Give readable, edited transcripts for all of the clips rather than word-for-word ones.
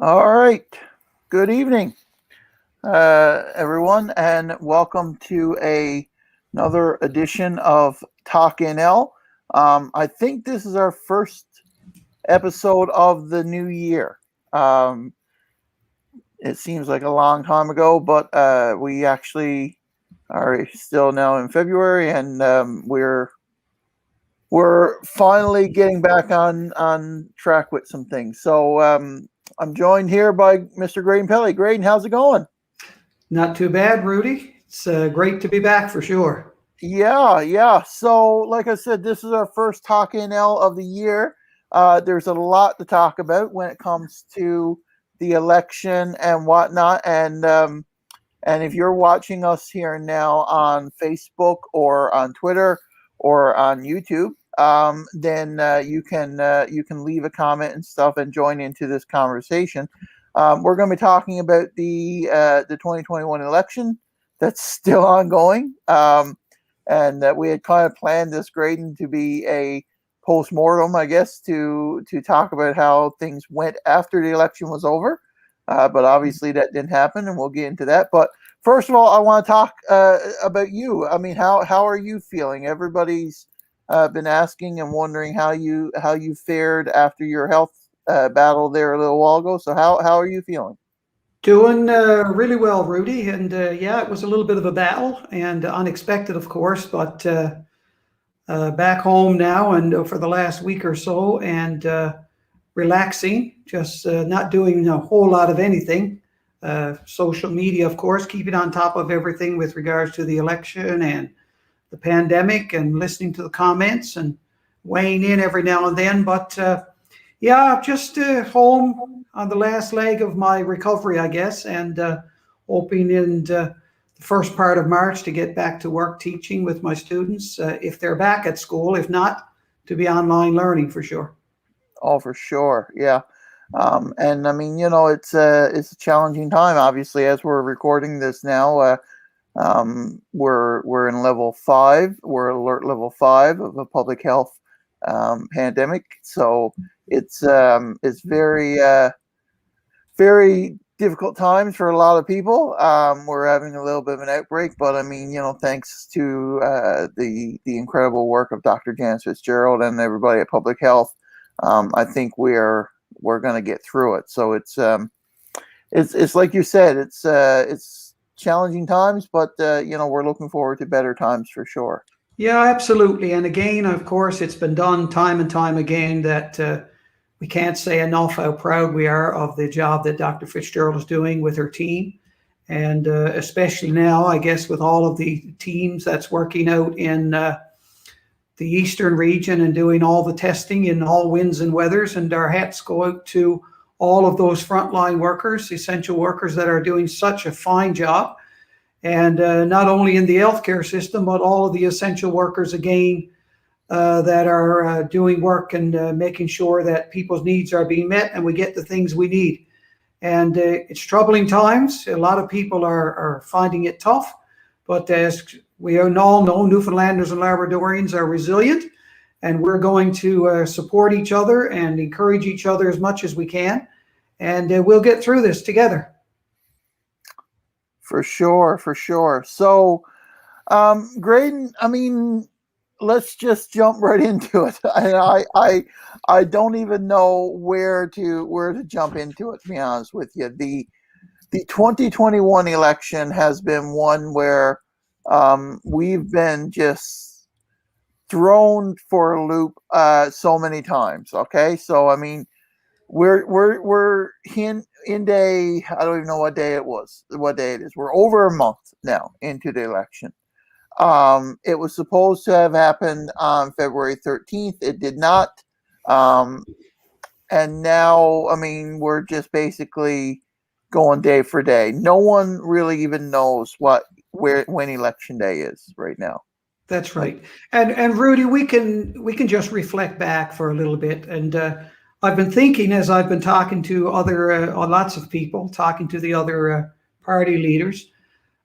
All right. Good evening, everyone, and welcome to another edition of Talk NL. I think this is our first episode of the new year. Um, it seems like a long time ago, but we actually are still now in February, and we're finally getting back on track with some things. So I'm joined here by Mr. Graydon Pelley. Graydon, how's it going? Not too bad, Rudy. It's great to be back for sure. Yeah. So, like I said, this is our first Talk NL of the year. There's a lot to talk about when it comes to the election and whatnot. And if you're watching us here now on Facebook or on Twitter or on YouTube, then you can leave a comment and stuff and join into this conversation. We're going to be talking about the 2021 election that's still ongoing, and that we had kind of planned this grading to be a post-mortem, I guess, to talk about how things went after the election was over. But obviously that didn't happen, and we'll get into that. But first of all, I want to talk about you. I mean, how are you feeling? Everybody's been asking and wondering how you fared after your health battle there a little while ago. So how are you feeling? Doing really well, Rudy. And yeah, it was a little bit of a battle and unexpected, of course, but back home now and for the last week or so and relaxing, just not doing a whole lot of anything. Social media, of course, keeping on top of everything with regards to the election and the pandemic and listening to the comments and weighing in every now and then. But yeah, just home on the last leg of my recovery, I guess, and hoping in the first part of March to get back to work teaching with my students if they're back at school. If not, to be online learning for sure. Oh, for sure, yeah. And I mean, it's a challenging time. Obviously, as we're recording this now, we're in level 5. We're alert level 5 of a public health pandemic. So it's very difficult times for a lot of people. We're having a little bit of an outbreak, but I mean, thanks to the incredible work of Dr. Janice Fitzgerald and everybody at Public Health, I think we're going to get through it. So it's like you said, it's challenging times, but we're looking forward to better times for sure. Yeah, absolutely. And again, of course, it's been done time and time again that we can't say enough how proud we are of the job that Dr. Fitzgerald is doing with her team. And especially now, I guess, with all of the teams that's working out in the eastern region and doing all the testing in all winds and weathers. And our hats go out to all of those frontline workers, essential workers that are doing such a fine job. And not only in the healthcare system, but all of the essential workers, again, that are doing work and making sure that people's needs are being met and we get the things we need. And it's troubling times. A lot of people are finding it tough. But as we all know, Newfoundlanders and Labradorians are resilient. And we're going to support each other and encourage each other as much as we can. And we'll get through this together. For sure. So, Graydon, I mean, let's just jump right into it. I don't even know where to jump into it, to be honest with you. The 2021 election has been one where we've been just thrown for a loop so many times. Okay, so I mean, we're in day. I don't even know what day it was. What day it is. We're over a month now into the election. It was supposed to have happened on February 13th. It did not. And now, I mean, we're just basically going day for day. No one really even knows when election day is right now. That's right. And Rudy, we can just reflect back for a little bit. And I've been thinking as I've been talking to other lots of people, talking to the other party leaders.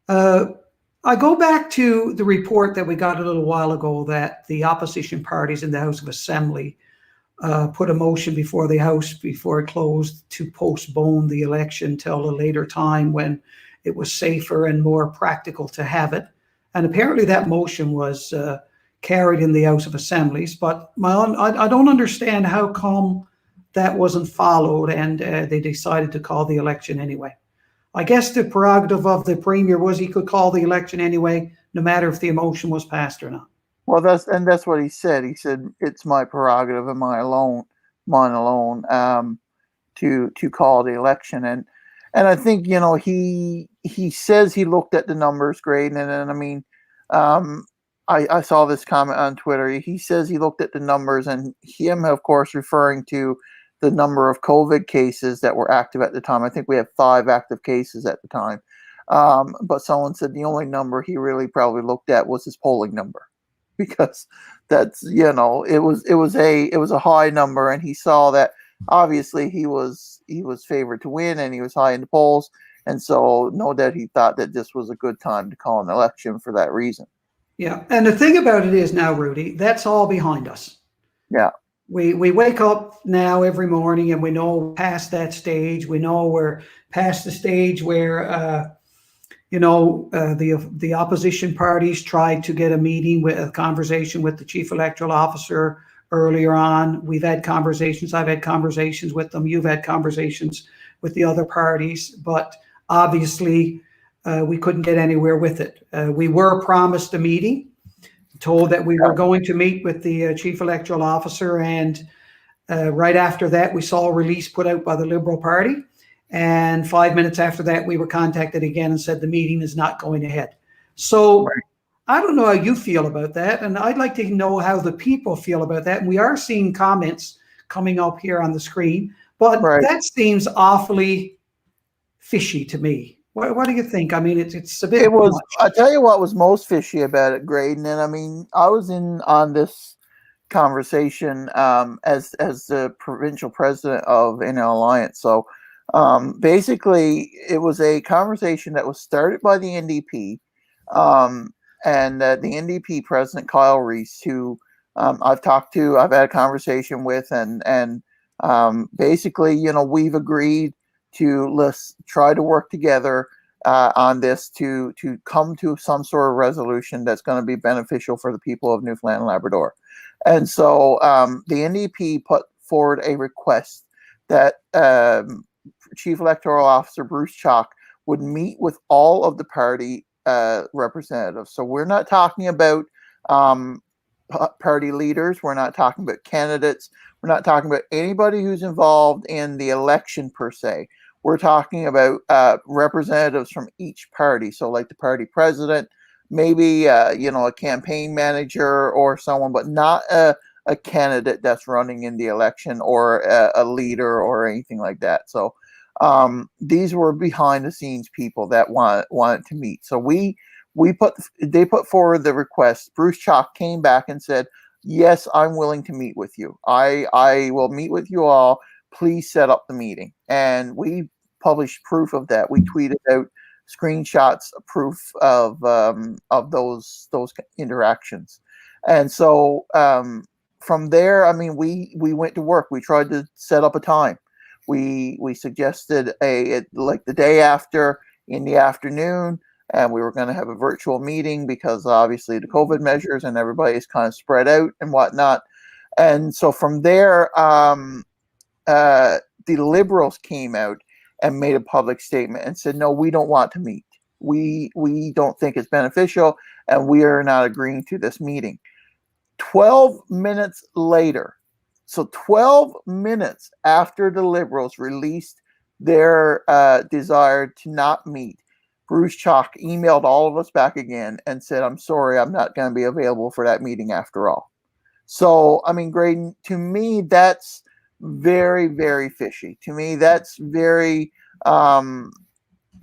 I go back to the report that we got a little while ago that the opposition parties in the House of Assembly put a motion before the House before it closed to postpone the election till a later time when it was safer and more practical to have it. And apparently that motion was carried in the House of Assemblies. But I don't understand how come that wasn't followed and they decided to call the election anyway. I guess the prerogative of the Premier was he could call the election anyway, no matter if the motion was passed or not. Well, that's what he said. He said it's my prerogative and mine alone, to call the election. And I think, you know, he says he looked at the numbers, Graydon, and I mean, I saw this comment on Twitter. He says he looked at the numbers, and him, of course, referring to the number of COVID cases that were active at the time. I think we had 5 active cases at the time. But someone said the only number he really probably looked at was his polling number, because that's, you know, it was a high number, and he saw that obviously he was favored to win, and he was high in the polls, and so no doubt he thought that this was a good time to call an election for that reason. Yeah, and the thing about it is now, Rudy, that's all behind us. Yeah. We wake up now every morning and we know we're past that stage. We know we're past the stage where the opposition parties tried to get a conversation with the chief electoral officer earlier on. We've had conversations. I've had conversations with them. You've had conversations with the other parties, but obviously we couldn't get anywhere with it. We were promised a meeting, told that we were going to meet with the chief electoral officer, and right after that we saw a release put out by the Liberal Party, and 5 minutes after that we were contacted again and said the meeting is not going ahead. So right. I don't know how you feel about that, and I'd like to know how the people feel about that. And we are seeing comments coming up here on the screen, but right. That seems awfully fishy to me. What do you think? I mean, it's a bit. It was. I tell you what was most fishy about it, Graydon, and I mean, I was in on this conversation as the provincial president of NL Alliance. So basically, it was a conversation that was started by the NDP, and the NDP president Kyle Reese, who I've had a conversation with, and basically, you know, we've agreed to try to work together on this to come to some sort of resolution that's going to be beneficial for the people of Newfoundland and Labrador. And so the NDP put forward a request that Chief Electoral Officer Bruce Chalk would meet with all of the party representatives. So we're not talking about party leaders. We're not talking about candidates. We're not talking about anybody who's involved in the election per se. We're talking about representatives from each party. So like the party president, maybe, a campaign manager or someone, but not a candidate that's running in the election or a leader or anything like that. So these were behind the scenes people that wanted to meet. So they put forward the request. Bruce Chalk came back and said, yes, I'm willing to meet with you. I will meet with you all. Please set up the meeting. And we published proof of that. We tweeted out screenshots of proof of those interactions. And so from there, I mean, we went to work. We tried to set up a time. We suggested like the day after in the afternoon, and we were going to have a virtual meeting because obviously the COVID measures and everybody's kind of spread out and whatnot. And so from there, the Liberals came out and made a public statement and said, no, we don't want to meet. We don't think it's beneficial, and we are not agreeing to this meeting. 12 minutes later, so 12 minutes after the Liberals released their desire to not meet, Bruce Chalk emailed all of us back again and said, I'm sorry, I'm not going to be available for that meeting after all. So, I mean, Graydon, to me, that's very, very fishy. To me, that's very,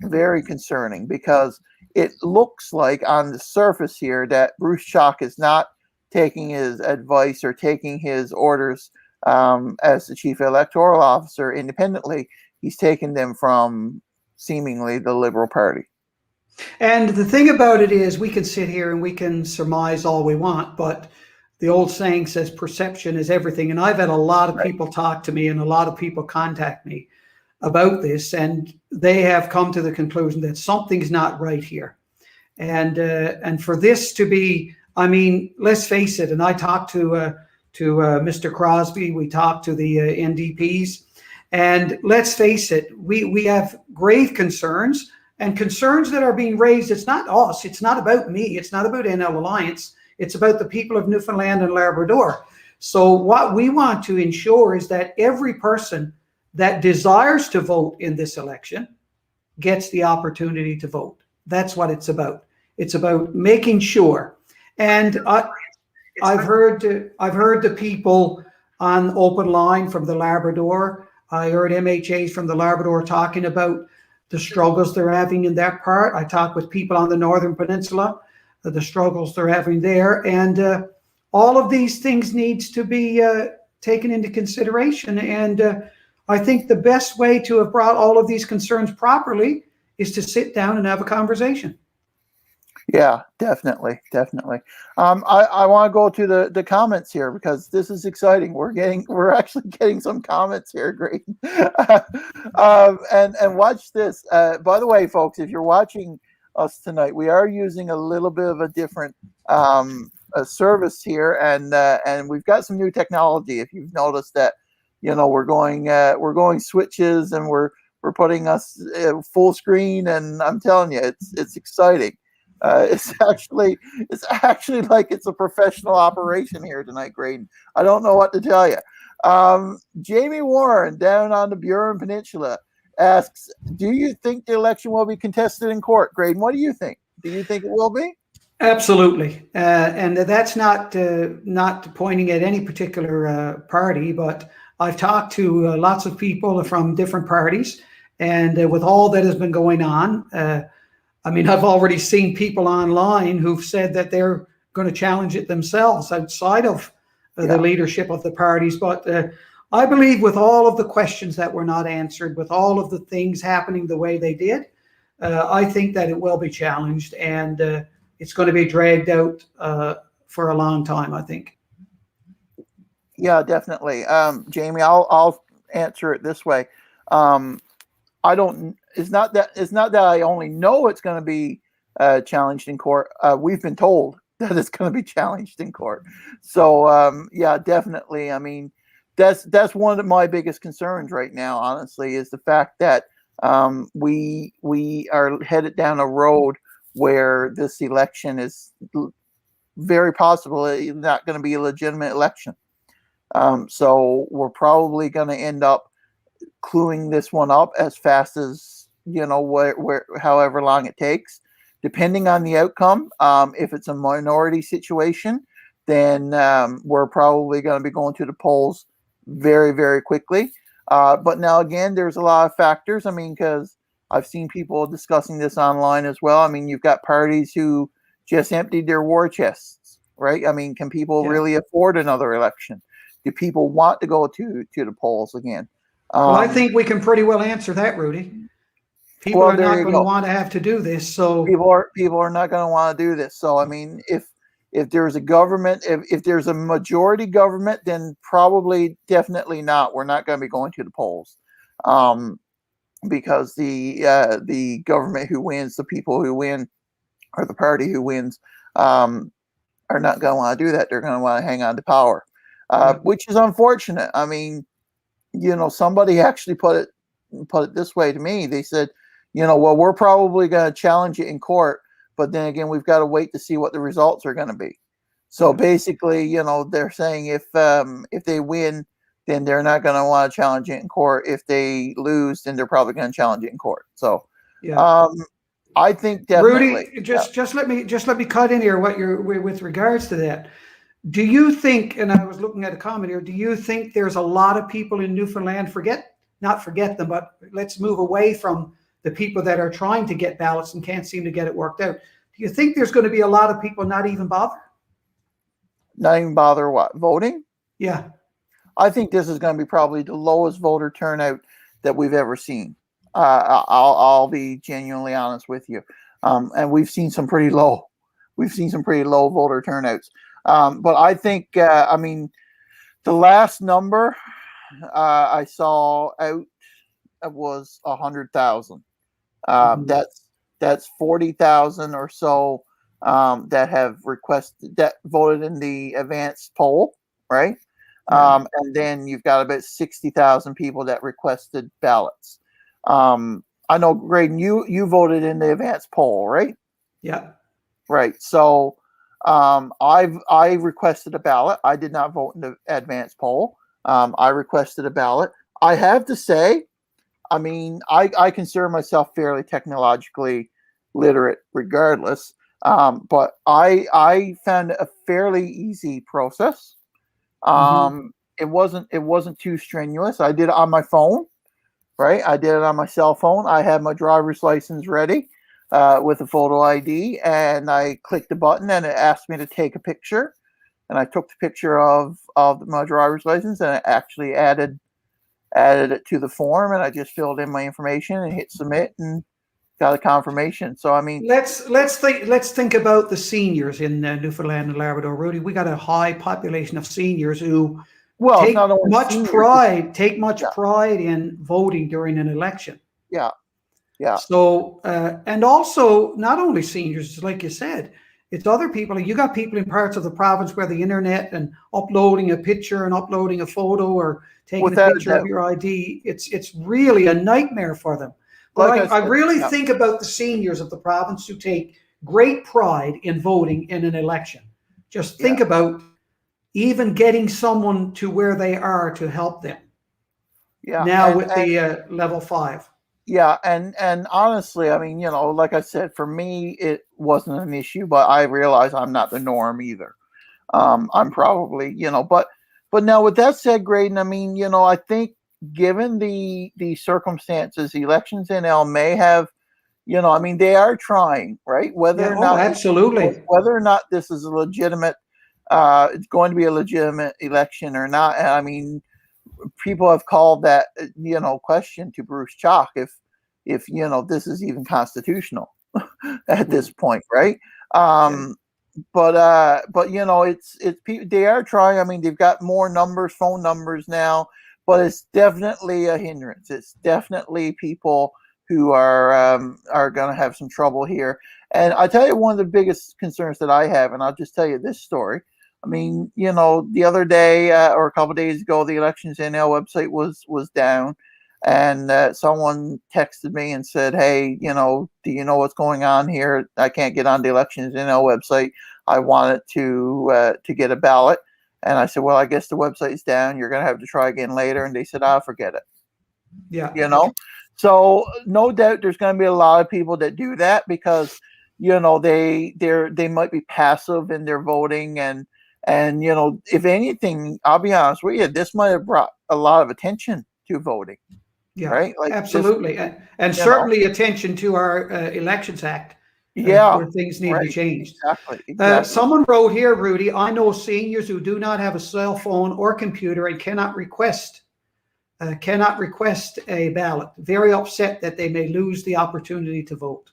very concerning, because it looks like on the surface here that Bruce Chalk is not taking his advice or taking his orders as the chief electoral officer independently. He's taken them from seemingly the Liberal Party. And the thing about it is, we can sit here and we can surmise all we want, but the old saying says perception is everything. And I've had a lot of Right. people talk to me and a lot of people contact me about this, and they have come to the conclusion that something's not right here. And for this to be, I mean, let's face it. And I talked to Mr. Crosby. We talked to the NDPs, and let's face it, we have grave concerns and concerns that are being raised. It's not us. It's not about me. It's not about NL Alliance. It's about the people of Newfoundland and Labrador. So what we want to ensure is that every person that desires to vote in this election gets the opportunity to vote. That's what it's about. It's about making sure. And I've heard the people on open line from the Labrador. I heard MHAs from the Labrador talking about the struggles they're having in that part. I talked with people on the Northern Peninsula, the struggles they're having there. And all of these things needs to be taken into consideration. And I think the best way to have brought all of these concerns properly is to sit down and have a conversation. Yeah, definitely. I want to go to the comments here because this is exciting. We're actually getting some comments here. Great. And watch this. By the way, folks, if you're watching us tonight, we are using a little bit of a different a service here, and we've got some new technology. If you've noticed that, we're going switches and we're putting us full screen, and I'm telling you, it's exciting. It's actually like it's a professional operation here tonight, Graydon. I don't know what to tell you. Jamie Warren down on the Burin Peninsula asks, do you think the election will be contested in court? Graydon, what do you think? Do you think it will be? Absolutely. And that's not pointing at any particular party, but I've talked to lots of people from different parties, and with all that has been going on, I mean, I've already seen people online who've said that they're going to challenge it themselves outside of the leadership of the parties. But I believe with all of the questions that were not answered, with all of the things happening the way they did, I think that it will be challenged, and it's going to be dragged out for a long time, I think. Yeah, definitely. Jamie, I'll answer it this way. It's not that I only know it's going to be challenged in court. We've been told that it's going to be challenged in court. So yeah, definitely. I mean, that's one of my biggest concerns right now, honestly, is the fact that we are headed down a road where this election is very possibly not going to be a legitimate election. So we're probably going to end up cluing this one up as fast as, however long it takes, depending on the outcome. If it's a minority situation, then we're probably going to be going to the polls very, very quickly. But now again, there's a lot of factors. I mean, because I've seen people discussing this online as well. I mean, you've got parties who just emptied their war chests, right? I mean, can people really afford another election? Do people want to go to the polls again? Well, I think we can pretty well answer that, Rudy. People are not going to want to have to do this. So people are not going to want to do this. So I mean, if there's a government, if there's a majority government, then probably definitely not. We're not going to be going to the polls, because the government who wins, the people who win, or the party who wins, are not going to want to do that. They're going to want to hang on to power, which is unfortunate. I mean, somebody actually put it this way to me. They said, well, we're probably going to challenge it in court, but then again, we've got to wait to see what the results are going to be. So basically, they're saying if they win, then they're not going to want to challenge it in court. If they lose, then they're probably going to challenge it in court. So, I think definitely. Rudy, just let me cut in here. With regards to that, do you think? And I was looking at a comment here. Do you think there's a lot of people in Newfoundland not forget them, but let's move away from the people that are trying to get ballots and can't seem to get it worked out? Do you think there's going to be a lot of people not even bother? Not even bother what? Voting? Yeah. I think this is going to be probably the lowest voter turnout that we've ever seen. I'll be genuinely honest with you. And we've seen some pretty low voter turnouts. But I think, I mean, the last number I saw out was 100,000. Mhm. That's 40,000 or so that have requested that voted in the advanced poll, right? Yeah. And then you've got about 60,000 people that requested ballots. I know, Graydon, you voted in the advanced poll, right? Yeah. Right. So I requested a ballot. I did not vote in the advanced poll. I requested a ballot. I have to say, I mean, I consider myself fairly technologically literate, regardless. But I found it a fairly easy process. Hmm. It wasn't too strenuous. I did it on my phone, right? I did it on my cell phone. I had my driver's license ready with a photo ID, and I clicked the button, and it asked me to take a picture, and I took the picture of my driver's license, and it actually added it to the form, and I just filled in my information and hit submit and got a confirmation. So I mean, Let's think about the seniors in Newfoundland and Labrador, Rudy. We got a high population of seniors who well, it's not only seniors. take much Yeah, pride in voting during an election. yeah, yeah. So, and also not only seniors, like you said, it's other people. You got people in parts of the province where the internet and uploading a picture and uploading a photo or taking a Without a picture of doubt. your ID, it's really a nightmare for them. But Like I I said, really yeah, think about the seniors of the province who take great pride in voting in an election. Just yeah, think about even getting someone to where they are to help them yeah, now with and the level 5. yeah, and honestly, I mean, like I said, for me, it wasn't an issue, but I realize I'm not the norm either. I'm probably, but now with that said, Graydon, I mean, I think given the circumstances, elections in L may have, I mean, they are trying, right? Yeah. Oh, absolutely. Whether or not this is a legitimate, it's going to be a legitimate election or not. And I mean, people have called that, question to Bruce Chalk if this is even constitutional at this Mhm. point, right? Yeah. But they are trying. I mean, they've got more numbers, phone numbers now, but it's definitely a hindrance. It's definitely people who are going to have some trouble here. And I tell you, one of the biggest concerns that I have, and I'll just tell you this story. I mean, the other day or a couple of days ago, the Elections NL website was down, and someone texted me and said, "Hey, do you know what's going on here? I can't get on the Elections NL website. I wanted to get a ballot." And I said, "Well, I guess the website's down. You're going to have to try again later." And they said, "I'll forget it." Yeah. You know, so no doubt there's going to be a lot of people that do that because they might be passive in their voting, and if anything, I'll be honest with you, this might have brought a lot of attention to voting, Yeah, right? Like this, absolutely. And you know, certainly attention to our Elections Act yeah, where things need to be right, changed. exactly. Someone wrote here, Rudy, I know seniors who do not have a cell phone or computer and cannot request a ballot. Very upset that they may lose the opportunity to vote.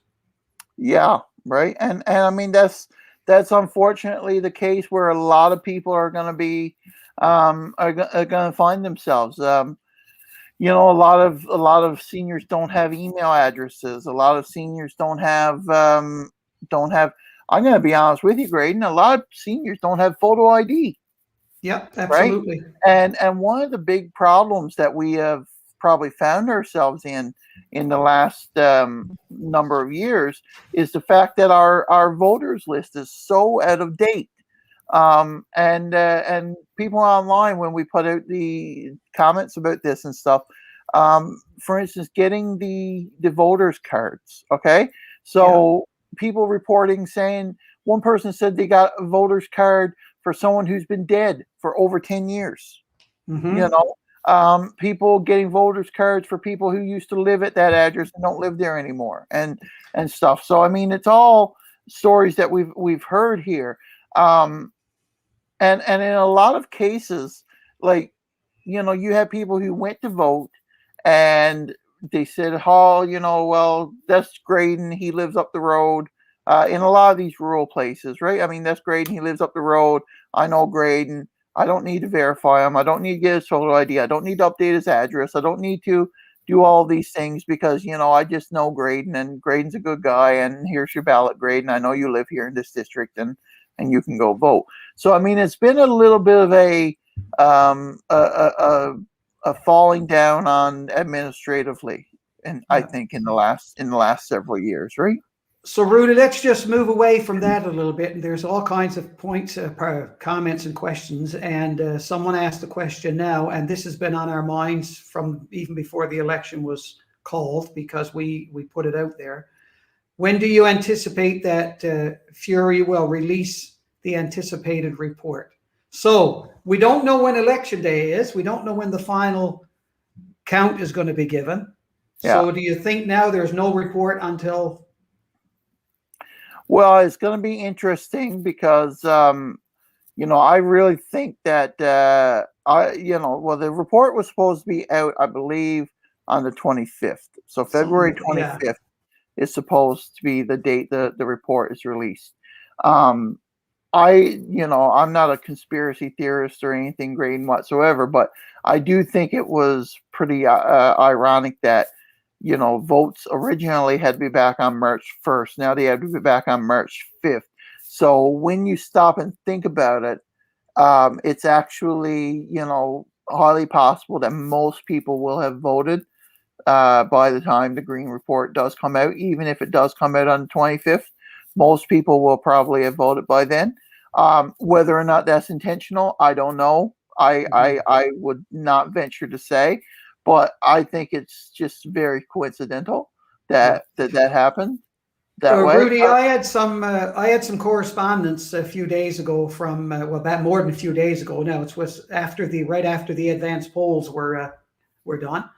Yeah, right. And I mean that's unfortunately the case where a lot of people are going to be are going to find themselves. A lot of seniors don't have email addresses. A lot of seniors don't have. I'm going to be honest with you, Graydon. A lot of seniors don't have photo ID, Yeah, right? absolutely. And one of the big problems that we have probably found ourselves in the last number of years is the fact that our voters list is so out of date. And people online, when we put out the comments about this and stuff, for instance, getting the voters cards. Okay, Yeah. so people reporting saying one person said they got a voters card for someone who's been dead for over 10 years. You Hmm. know, people getting voters cards for people who used to live at that address and don't live there anymore, and stuff. So I mean, it's all stories that we've heard here. Um, and in a lot of cases, like, you have people who went to vote and they said, "Oh, well, that's Graydon. He lives up the road. in a lot of these rural places, right? I mean, that's Graydon. He lives up the road. I know Graydon. I don't need to verify him. I don't need to get his photo ID. I don't need to update his address. I don't need to do all these things because, I just know Graydon, and Graydon's a good guy, and here's your ballot, Graydon. I know you live here in this district, and you can go vote. So, I mean, it's been a little bit of a falling down on administratively, and I think in the last several years, right? So, Rudy, let's just move away from that a little bit. And there's all kinds of points, comments, and questions. And someone asked a question now, and this has been on our minds from even before the election was called, because we put it out there. When do you anticipate that Fury will release the anticipated report? So we don't know when election day is. We don't know when the final count is going to be given. Yeah. So do you think now there's no report until? Well, it's going to be interesting because, I really think that, the report was supposed to be out, I believe, on the 25th. So February 25th is supposed to be the date the report is released. I'm not a conspiracy theorist or anything, Graydon, whatsoever, but I do think it was pretty ironic that, votes originally had to be back on March 1st. Now they have to be back on March 5th. So when you stop and think about it, it's actually, highly possible that most people will have voted by the time the Green Report does come out. Even if it does come out on the 25th, most people will probably have voted by then. Whether or not that's intentional, I don't know. I would not venture to say. But I think it's just very coincidental that happened that way. Rudy, I had some correspondence a few days ago from more than a few days ago. Now it was right after the advance polls were done.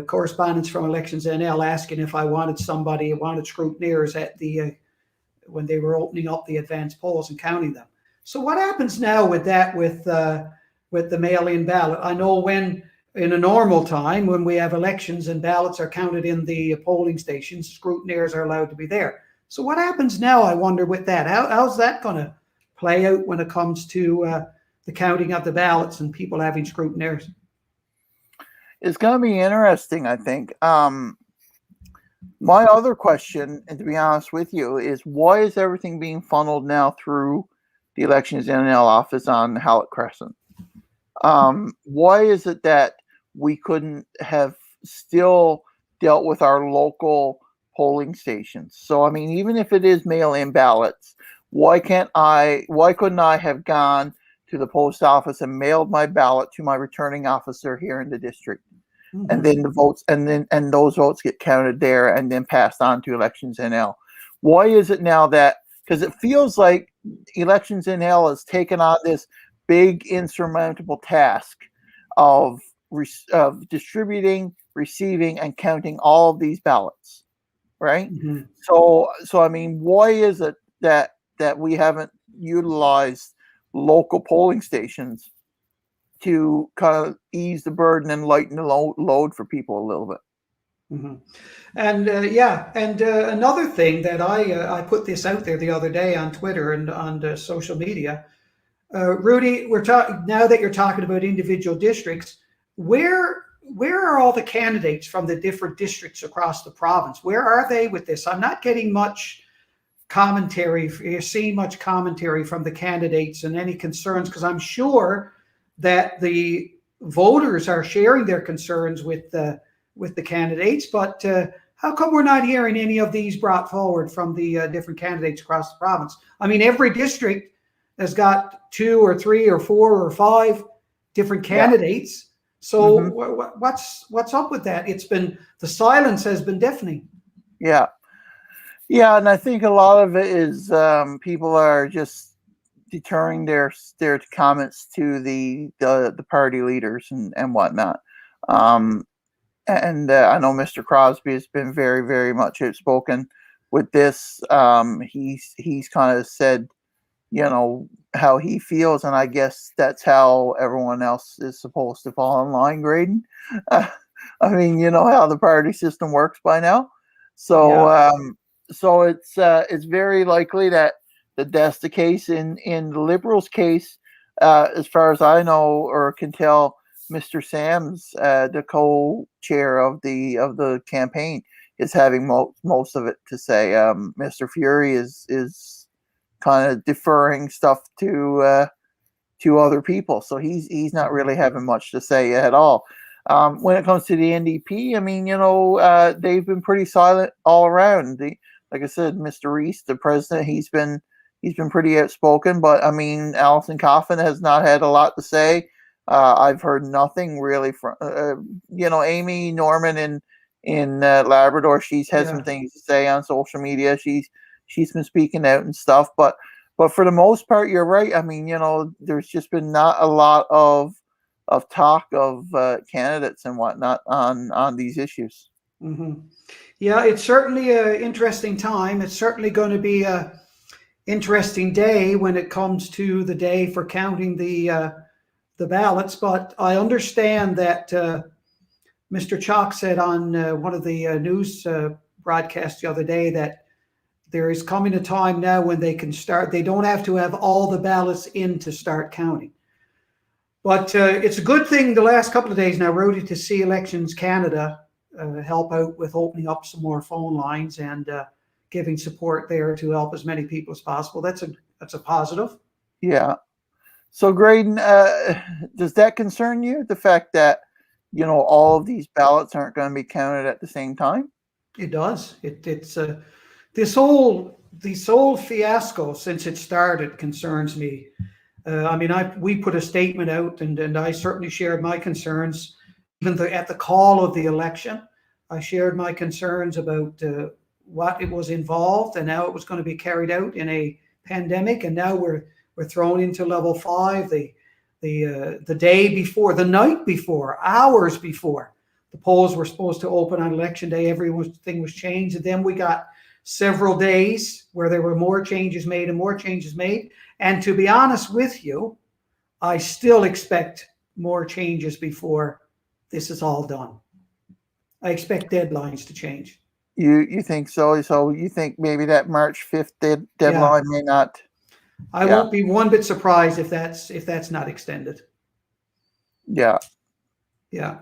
Correspondence from Elections NL asking if I wanted scrutineers at when they were opening up the advance polls and counting them. So what happens now with that with the mail-in ballot? I know in a normal time, when we have elections and ballots are counted in the polling stations, scrutineers are allowed to be there. So what happens now, I wonder, with that? How's that going to play out when it comes to the counting of the ballots and people having scrutineers? It's going to be interesting, I think. My other question, and to be honest with you, is why is everything being funneled now through the Elections NL office on Hallett Crescent? Why is it that we couldn't have still dealt with our local polling stations? So, I mean, even if it is mail-in ballots, why couldn't I have gone to the post office and mailed my ballot to my returning officer here in the district? Mm-hmm. And then the votes, and those votes get counted there and then passed on to Elections NL. Why is it now that, because it feels like Elections NL has taken on this big insurmountable task of distributing, receiving, and counting all of these ballots, right? Mm-hmm. So I mean, why is it that we haven't utilized local polling stations to kind of ease the burden and lighten the load for people a little bit? Mm-hmm. And another thing that I put this out there the other day on Twitter and on social media, Rudy, we're talking now that you're talking about individual districts. Where are all the candidates from the different districts across the province? Where are they with this? I'm not getting much commentary. You're seeing much commentary from the candidates and any concerns, because I'm sure that the voters are sharing their concerns with the candidates. But how come we're not hearing any of these brought forward from the different candidates across the province? I mean, every district has got 2 or 3 or 4 or 5 different candidates. Yeah. So mm-hmm. What's up with that? The silence has been deafening. Yeah, and I think a lot of it is people are just deterring their comments to the party leaders and whatnot. And I know Mr. Crosby has been very, very much outspoken with this. He's kind of said, how he feels, and I guess that's how everyone else is supposed to fall in line, Graydon. I mean, you know how the party system works by now. So, so it's very likely that that's the case in the Liberals' case. As far as I know or can tell, Mr. Sams, the co-chair of the campaign, is having most of it to say. Mr. Fury is kind of deferring stuff to other people, so he's not really having much to say at all. When it comes to the NDP, I mean, they've been pretty silent all around. Like I said, Mr. Rees, the president, he's been pretty outspoken, but I mean, Alison Coffin has not had a lot to say. I've heard nothing really from Amy Norman in Labrador. She's had some things to say on social media. She's been speaking out and stuff, but for the most part, you're right. I mean, there's just been not a lot of talk of candidates and whatnot on these issues. Mm-hmm. Yeah, it's certainly an interesting time. It's certainly going to be a interesting day when it comes to the day for counting the ballots. But I understand that Mr. Chalk said on one of the news broadcasts the other day that there is coming a time now when they can start. They don't have to have all the ballots in to start counting. But it's a good thing the last couple of days now, Rudy, to see Elections Canada help out with opening up some more phone lines and giving support there to help as many people as possible. That's a positive. Yeah. So, Graydon, does that concern you? The fact that all of these ballots aren't going to be counted at the same time? It does. It's this whole fiasco since it started concerns me. I mean, we put a statement out, and I certainly shared my concerns. Even at the call of the election, I shared my concerns about what it was involved and how it was going to be carried out in a pandemic. And now we're thrown into level 5 the day before, the night before, hours before the polls were supposed to open on election day. Everything was changed, and then we got several days where there were more changes made and more changes made. And to be honest with you, I still expect more changes before this is all done. I expect deadlines to change. You think so? So you think maybe that March 5th deadline may not? I won't be one bit surprised if that's not extended. Yeah. Yeah.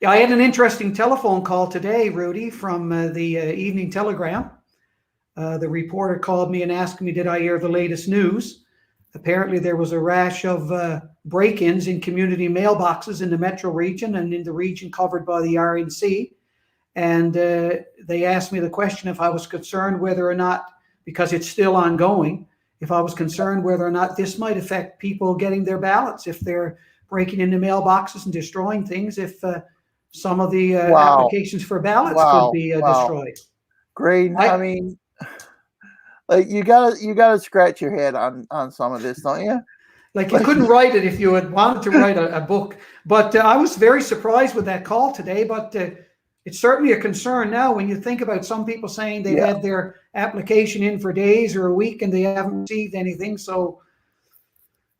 I had an interesting telephone call today, Rudy, from the Evening Telegram. The reporter called me and asked me, did I hear the latest news? Apparently, there was a rash of break-ins in community mailboxes in the metro region and in the region covered by the RNC. And they asked me the question if I was concerned whether or not, because it's still ongoing, if I was concerned whether or not this might affect people getting their ballots, if they're breaking into mailboxes and destroying things, if some of the applications for ballots could be destroyed. Great. I mean, like you gotta scratch your head on some of this, don't you? Like you couldn't write it if you had wanted to write a book. But I was very surprised with that call today. But it's certainly a concern now when you think about some people saying they've had their application in for days or a week and they haven't received anything. So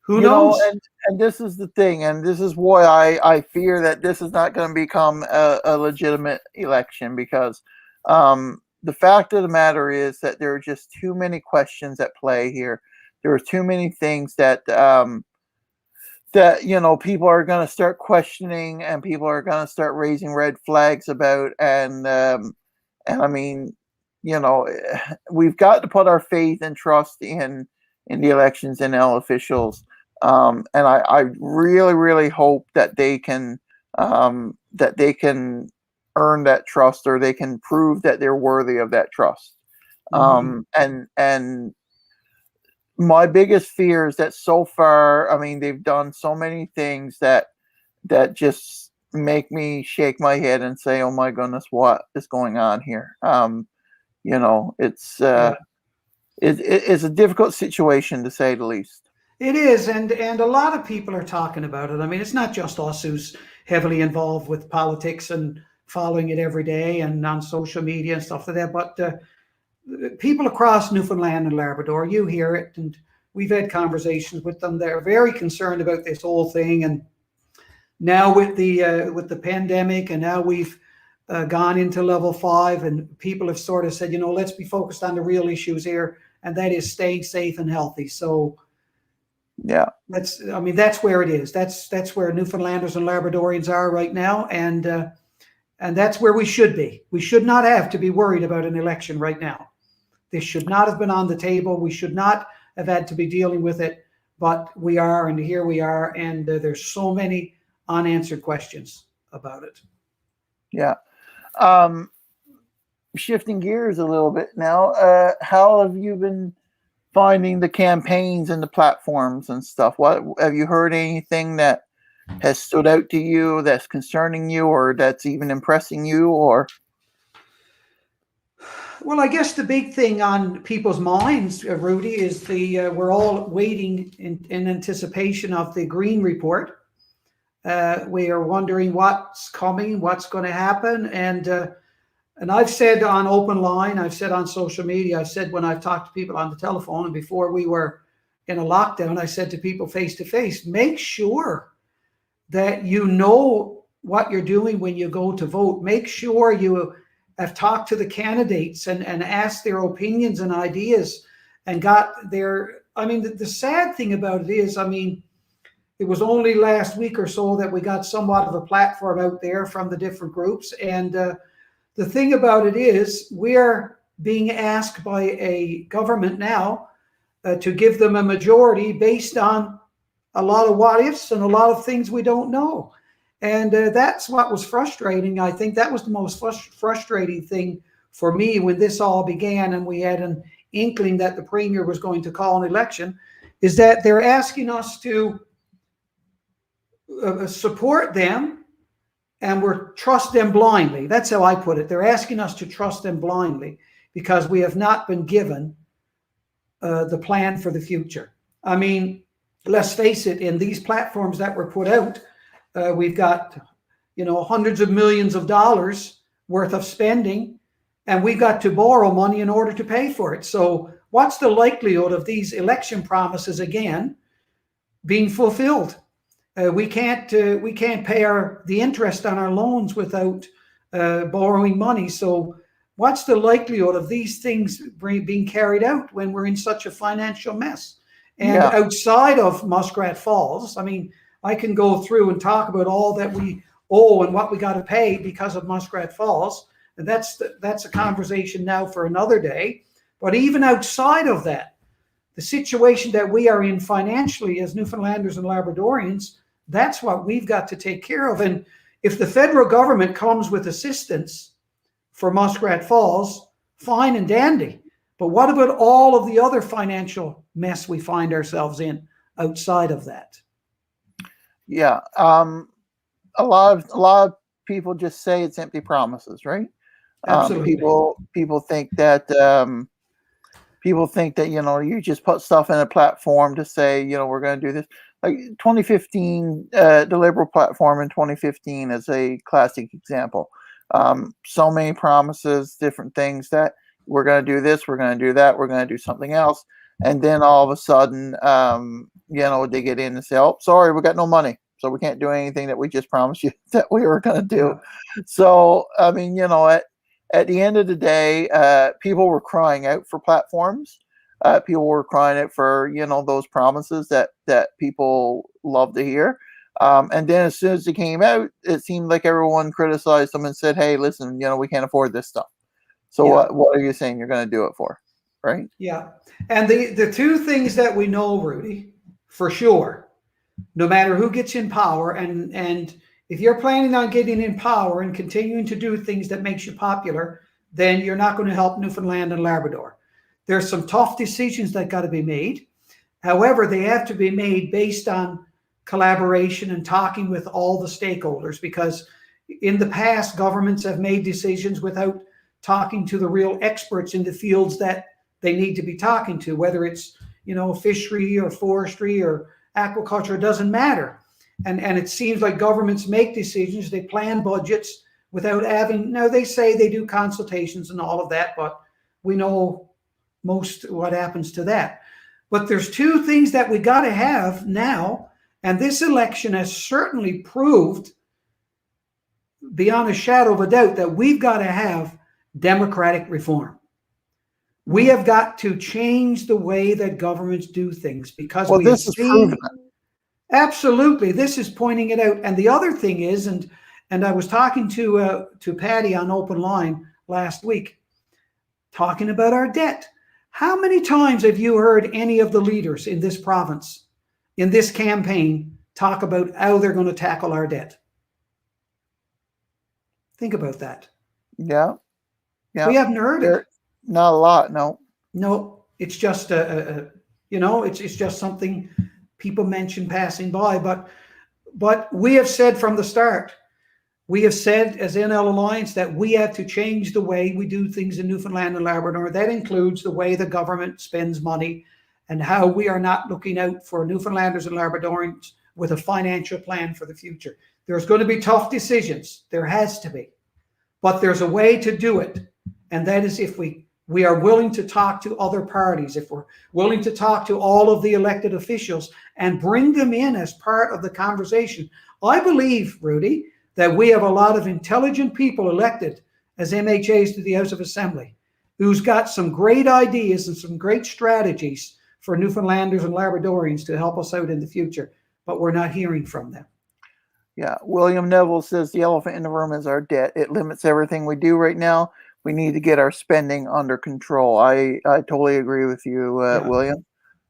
who knows? And this is the thing, and this is why I fear that this is not going to become a legitimate election, because the fact of the matter is that there are just too many questions at play here. There are too many things that people are going to start questioning, and people are going to start raising red flags about. And I mean, we've got to put our faith and trust in the Elections NL officials. And I really, really hope that they can earn that trust, or they can prove that they're worthy of that trust. And my biggest fear is that so far, I mean, they've done so many things that just make me shake my head and say, "Oh my goodness, what is going on here?" It's a difficult situation, to say the least. It is, and a lot of people are talking about it. I mean, it's not just us who's heavily involved with politics and following it every day and on social media and stuff like that, but people across Newfoundland and Labrador, you hear it, and we've had conversations with them. They're very concerned about this whole thing, and now with the pandemic, and now we've gone into level 5, and people have sort of said, let's be focused on the real issues here, and that is staying safe and healthy. So yeah, that's where it is. That's where Newfoundlanders and Labradorians are right now, and that's where we should be. We should not have to be worried about an election right now. This should not have been on the table. We should not have had to be dealing with it, but we are, and here we are, and there's so many unanswered questions about it. Yeah. Shifting gears a little bit now, how have you been finding the campaigns and the platforms and stuff? What have you heard anything that has stood out to you, that's concerning you, or that's even impressing you? Or well, I guess the big thing on people's minds, Rudy, is we're all waiting in anticipation of the Green Report. We are wondering what's coming, what's going to happen, and I've said on open line, I've said on social media, I've said when I've talked to people on the telephone, and before we were in a lockdown, I said to people face to face, make sure that you know what you're doing when you go to vote. Make sure you have talked to the candidates and asked their opinions and ideas and got their, the sad thing about it is, it was only last week or so that we got somewhat of a platform out there from the different groups. And the thing about it is we're being asked by a government now to give them a majority based on a lot of what ifs and a lot of things we don't know. And that's what was frustrating. I think that was the most frustrating thing for me when this all began and we had an inkling that the premier was going to call an election, is that they're asking us to support them and we're trust them blindly. That's how I put it. They're asking us to trust them blindly because we have not been given the plan for the future. Let's face it, in these platforms that were put out, we've got, hundreds of millions of dollars worth of spending, and we got to borrow money in order to pay for it. So what's the likelihood of these election promises again being fulfilled? We can't pay the interest on our loans without borrowing money. So what's the likelihood of these things being carried out when we're in such a financial mess? And outside of Muskrat Falls, I can go through and talk about all that we owe and what we got to pay because of Muskrat Falls. And that's a conversation now for another day. But even outside of that, the situation that we are in financially as Newfoundlanders and Labradorians, that's what we've got to take care of. And if the federal government comes with assistance for Muskrat Falls, fine and dandy. But what about all of the other financial mess we find ourselves in outside of that? Yeah. A lot of people just say it's empty promises, right? Absolutely. People think that you just put stuff in a platform to say, we're going to do this. Like 2015, the Liberal platform in 2015 is a classic example. So many promises, different things that we're going to do this, we're going to do that, we're going to do something else. And then all of a sudden, they get in and say, oh, sorry, we got no money. So we can't do anything that we just promised you that we were going to do. Yeah. So, at the end of the day, people were crying out for platforms. People were crying out for, those promises that people love to hear. And then as soon as it came out, it seemed like everyone criticized them and said, hey, listen, we can't afford this stuff. So what are you saying you're going to do it for? Right? Yeah. And the two things that we know, Rudy, for sure, no matter who gets in power, and if you're planning on getting in power and continuing to do things that makes you popular, then you're not going to help Newfoundland and Labrador. There's some tough decisions that got to be made. However, they have to be made based on collaboration and talking with all the stakeholders, because in the past, governments have made decisions without talking to the real experts in the fields that they need to be talking to, whether it's, fishery or forestry or aquaculture, it doesn't matter. And it seems like governments make decisions, they plan budgets without having, they say they do consultations and all of that, but we know most what happens to that. But there's two things that we got to have now, and this election has certainly proved beyond a shadow of a doubt that we've got to have democratic reform. We have got to change the way that governments do things, because Well, we have this is proven. absolutely, this is pointing it out. And the other thing is, and I was talking to Patty on Open Line last week, talking about our debt. How many times have you heard any of the leaders in this province, in this campaign, talk about how they're going to tackle our debt? Think about that. Yeah. We haven't heard it. Not a lot, no. No, it's just it's just something people mention passing by. But we have said from the start, we have said as NL Alliance that we have to change the way we do things in Newfoundland and Labrador. That includes the way the government spends money and how we are not looking out for Newfoundlanders and Labradorians with a financial plan for the future. There's going to be tough decisions. There has to be. But there's a way to do it. And that is if we are willing to talk to other parties, if we're willing to talk to all of the elected officials and bring them in as part of the conversation. I believe, Rudy, that we have a lot of intelligent people elected as MHAs to the House of Assembly who's got some great ideas and some great strategies for Newfoundlanders and Labradorians to help us out in the future, but we're not hearing from them. Yeah, William Neville says the elephant in the room is our debt. It limits everything we do right now. We need to get our spending under control. I totally agree with you, William.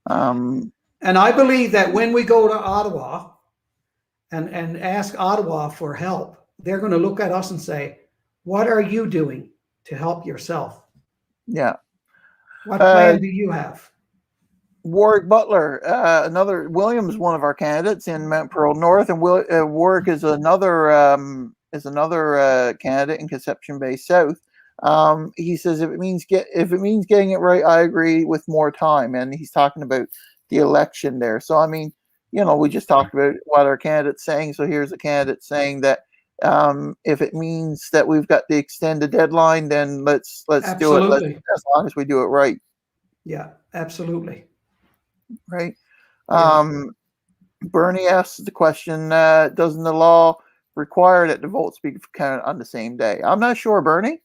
And I believe that when we go to Ottawa and ask Ottawa for help, they're going to look at us and say, what are you doing to help yourself? Yeah. What plan do you have? Warwick Butler, William's one of our candidates in Mount Pearl North, and Warwick is another candidate in Conception Bay South. He says if it means getting it right, I agree with more time, and he's talking about the election there. So I mean, we just talked about what our candidate's saying. So here's a candidate saying that if it means that we've got to extend the deadline, then let's do it. As long as we do it right. Yeah, absolutely. Right. Bernie asks the question, doesn't the law require that the votes be counted on the same day? I'm not sure, Bernie.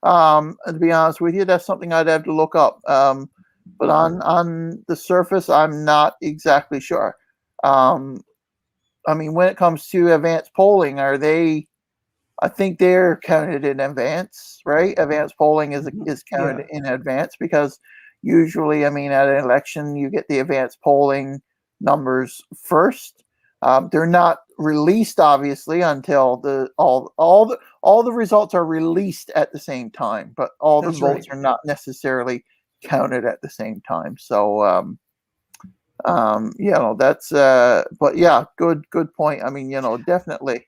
To be honest with you, that's something I'd have to look up. But on the surface, I'm not exactly sure. I mean, when it comes to advanced polling, I think they're counted in advance, right? Advanced polling is counted in advance because usually, I mean, at an election, you get the advanced polling numbers first. They're not released, obviously, until all the results are released at the same time, but all the votes are not necessarily counted at the same time. So, that's. But yeah, good point. I mean, definitely.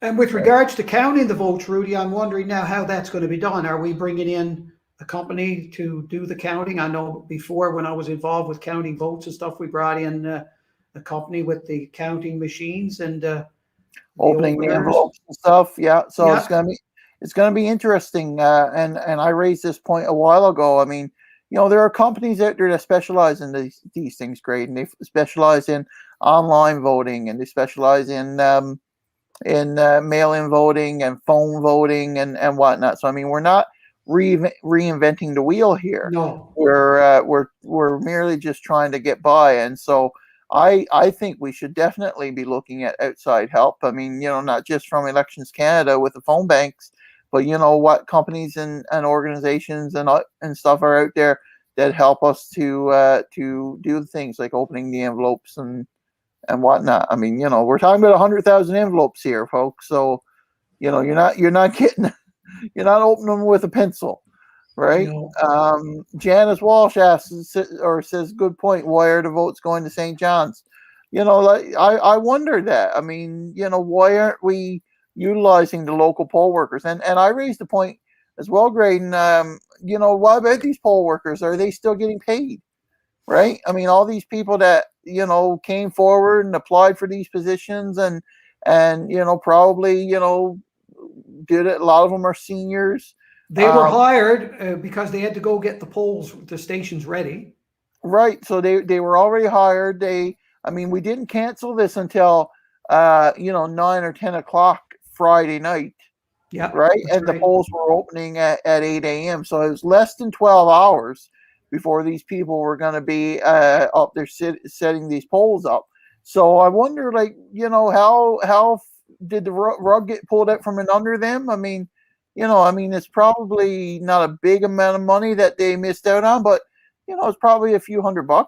And with regards to counting the votes, Rudy, I'm wondering now how that's going to be done. Are we bringing in a company to do the counting? I know before when I was involved with counting votes and stuff, we brought in a company with the counting machines and opening the envelopes and stuff. Yeah, so it's gonna be interesting. And I raised this point a while ago. I mean, there are companies out there that specialize in these things, Graydon. They specialize in online voting, and they specialize in mail-in voting and phone voting and whatnot. So I mean, we're not reinventing the wheel here. No, we're merely just trying to get by. And so I think we should definitely be looking at outside help. I mean, not just from Elections Canada with the phone banks, but what companies and organizations and stuff are out there that help us to do things like opening the envelopes and whatnot. I mean, we're talking about 100,000 envelopes here, folks. So, you're not getting. You're not opening them with a pencil, right? No. Janice Walsh asks or says, "Good point. Why are the votes going to St. John's?" I wonder that. I mean, why aren't we utilizing the local poll workers? And I raised the point as well, Graydon. What about these poll workers? Are they still getting paid? Right? I mean, all these people that came forward and applied for these positions and probably did it. A lot of them are seniors. They were hired because they had to go get the stations ready. Right. So they were already hired. We didn't cancel this until 9 or 10 o'clock Friday night, Yeah, right? that's And the right. polls were opening at 8 a.m. So it was less than 12 hours before these people were going to be up there setting these polls up. So I wonder, like, how did the rug get pulled out from under them? I mean, it's probably not a big amount of money that they missed out on, but it's probably a few $100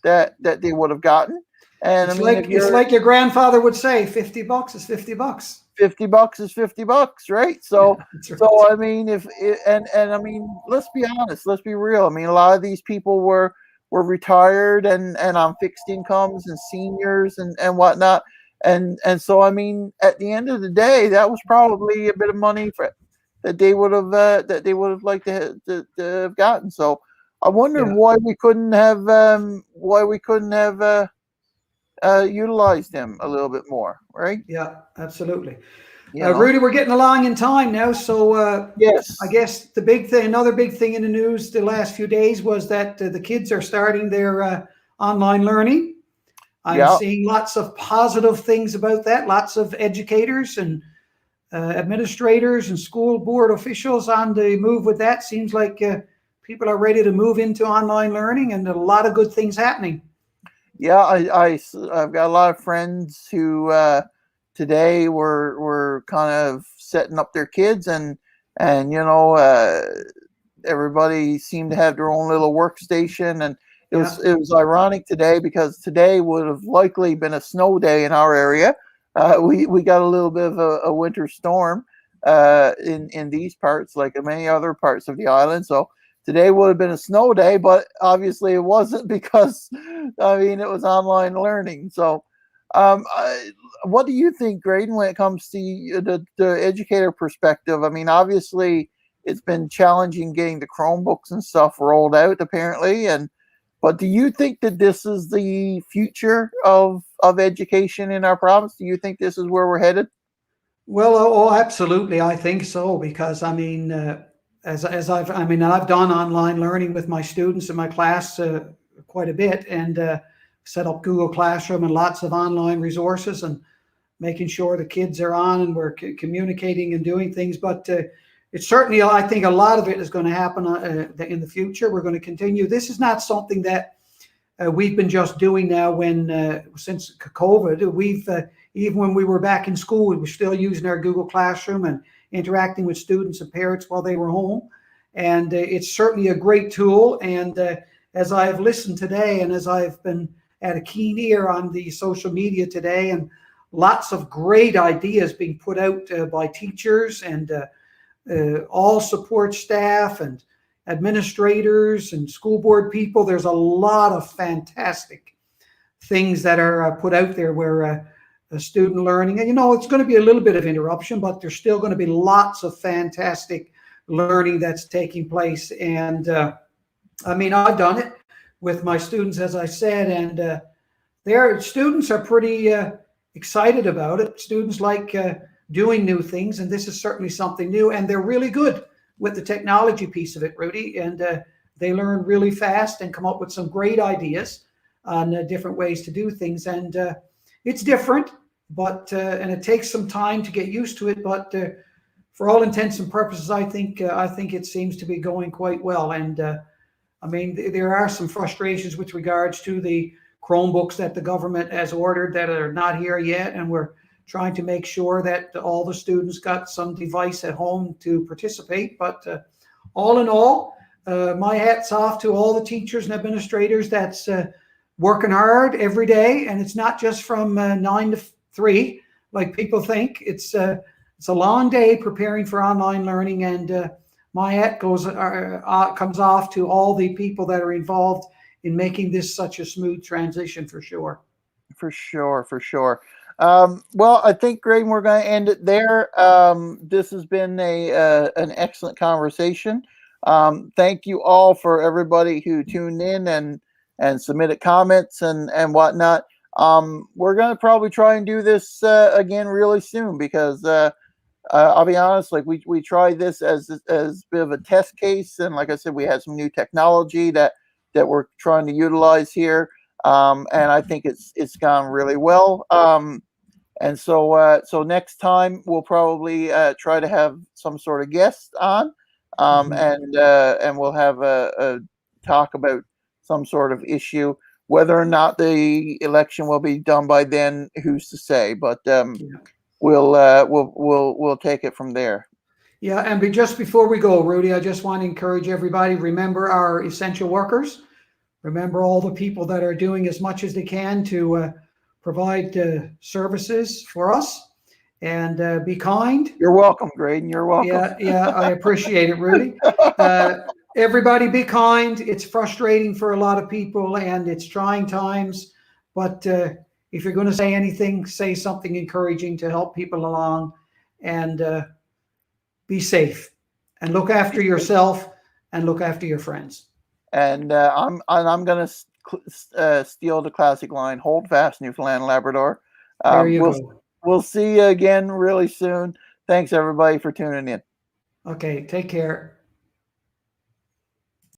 that they would have gotten. And I mean, if It's you're like your grandfather would say, $50 is $50. $50 is $50, right? Yeah, So, that's right. so I mean, if and I mean, let's be honest, let's be real. I mean, a lot of these people were retired and on fixed incomes and seniors and whatnot, and so I mean, at the end of the day, that was probably a bit of money that they would have liked to have gotten. So, I wonder Yeah, why we couldn't have utilized them a little bit more, right? yeah, absolutely. You know. Rudy, we're getting along in time now, so I Yes. guess another big thing in the news the last few days was that the kids are starting their online learning. I'm Yeah. seeing lots of positive things about that. Lots of educators and administrators and school board officials on the move with that. Seems like people are ready to move into online learning, and a lot of good things happening. Yeah. I've got a lot of friends who today were kind of setting up their kids and everybody seemed to have their own little workstation, and Yeah, it was ironic today because today would have likely been a snow day in our area. We got a little bit of a winter storm in these parts, like in many other parts of the island. So today would have been a snow day, but obviously it wasn't because I mean it was online learning. So, what do you think, Graydon, when it comes to the educator perspective? I mean, obviously it's been challenging getting the Chromebooks and stuff rolled out, apparently, but do you think that this is the future of education in our province? Do you think this is where we're headed? well, absolutely, I think so because I mean, I've done online learning with my students in my class quite a bit, and set up Google Classroom and lots of online resources and making sure the kids are on and we're communicating and doing things. But it's certainly, I think, a lot of it is going to happen in the future. We're going to continue. This is not something that we've been just doing now since COVID. We've even when we were back in school, we were still using our Google Classroom and interacting with students and parents while they were home. And it's certainly a great tool. And as I've listened today, and as I've been at a keen ear on the social media today, and lots of great ideas being put out by teachers and all support staff and administrators and school board people. There's a lot of fantastic things that are put out there where student learning, and it's going to be a little bit of interruption, but there's still going to be lots of fantastic learning that's taking place. And I mean, I've done it with my students, as I said, and their students are pretty excited about it. Students like doing new things, and this is certainly something new, and they're really good with the technology piece of it, Rudy, and they learn really fast and come up with some great ideas on different ways to do things. And it's different, but and it takes some time to get used to it, but for all intents and purposes, I think it seems to be going quite well. And I mean, there are some frustrations with regards to the Chromebooks that the government has ordered that are not here yet, and we're trying to make sure that all the students got some device at home to participate. But all in all, my hat's off to all the teachers and administrators that's working hard every day. And it's not just from 9 to 3, like people think. It's a long day preparing for online learning, and my hat comes off to all the people that are involved in making this such a smooth transition, for sure. For sure, for sure. Well, I think, Greg, we're going to end it there. This has been an excellent conversation. Thank you all for everybody who tuned in and submitted comments and whatnot. We're going to probably try and do this again really soon because I'll be honest, like we tried this as a bit of a test case, and like I said, we had some new technology that we're trying to utilize here. And I think it's gone really well. And so next time we'll probably try to have some sort of guest on, and we'll have a talk about some sort of issue. Whether or not the election will be done by then, who's to say? But we'll take it from there. Yeah, and just before we go, Rudy, I just want to encourage everybody, remember our essential workers. Remember all the people that are doing as much as they can to provide services for us, and be kind. You're welcome, Graydon. You're welcome. Yeah, I appreciate it, Rudy. Everybody be kind. It's frustrating for a lot of people and it's trying times, but if you're going to say anything, say something encouraging to help people along, and be safe and look after yourself and look after your friends. And I'm going to steal the classic line: "Hold fast, Newfoundland and Labrador." There you go. We'll see you again really soon. Thanks everybody for tuning in. Okay, take care.